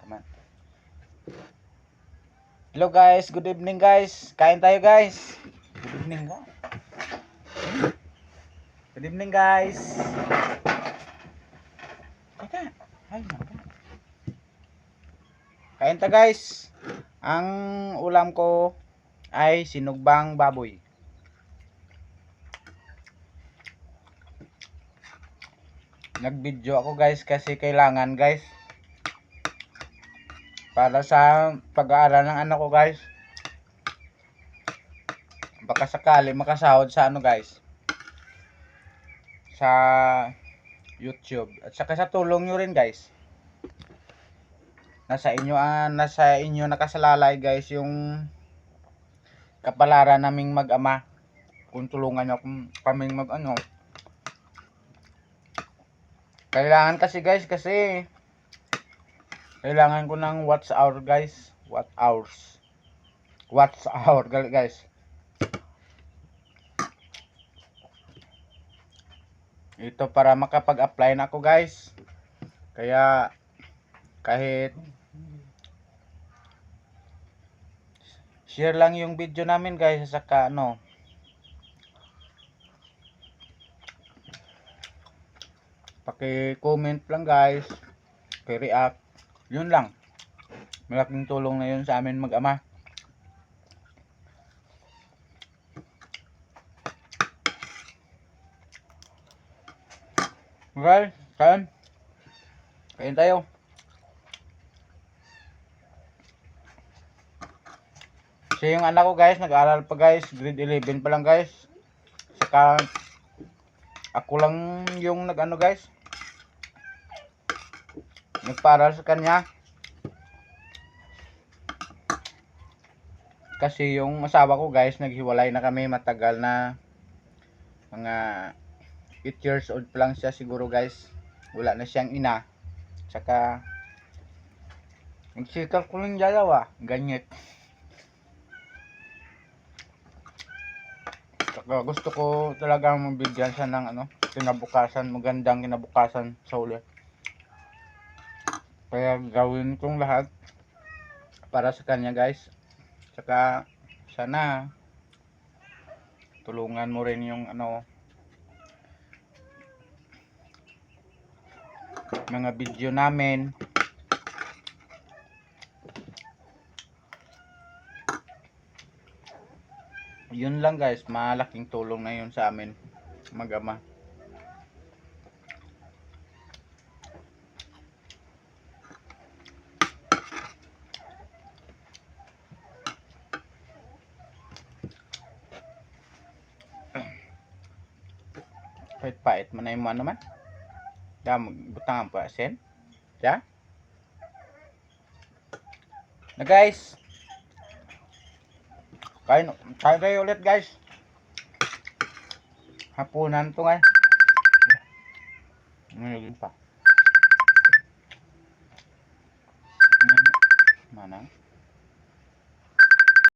Man. Hello guys, good evening guys. Kain tayo guys. Good evening ga. Good evening guys. Teka. Ay, naku. Kain ta guys. Ang ulam ko ay sinugbang baboy. Nag-video ako guys kasi kailangan guys para sa pag-aaral ng anak ko guys. Baka sakali makasahod sa ano guys, sa YouTube at saka sa tulong nyo rin guys. Nasa inyo nakasalalay guys yung kapalaran naming mag-ama. Kung tulungan nyo kaming mag ano. Kailangan kasi guys kasi kailangan ko ng watch hour guys. Watch hour guys. Ito para makapag-apply na ako guys. Kaya kahit share lang yung video namin guys, saka ano paki-comment lang guys, paki-react. Yun lang. Malaking tulong na yun sa amin mag-ama. Okay, kain tayo. Kasi yung anak ko guys, nag-aaral pa guys, grade 11 pa lang guys. Saka ako lang yung nag-ano guys, nagpaaral sa kanya. Kasi yung asawa ko guys, naghiwalay na kami matagal na, mga 8 years old pa lang siya siguro guys. Wala na siyang ina. Saka nagsikap ko lang dalawa, ganyet. Saka gusto ko talagang mabigyan siya ng ano, kinabukasan, magandang kinabukasan sa uli. Kaya gawin kong lahat para sa kanya guys. Saka sana tulungan mo rin yung ano, mga video namin. Yun lang guys, malaking tulong na yun sa amin mag-ama. Pait-pait man na yung ano man. Butang pa sen. Ya? Na guys. Kain tayo ulit guys. Hapunan to guys. Ngayon pa. Mana?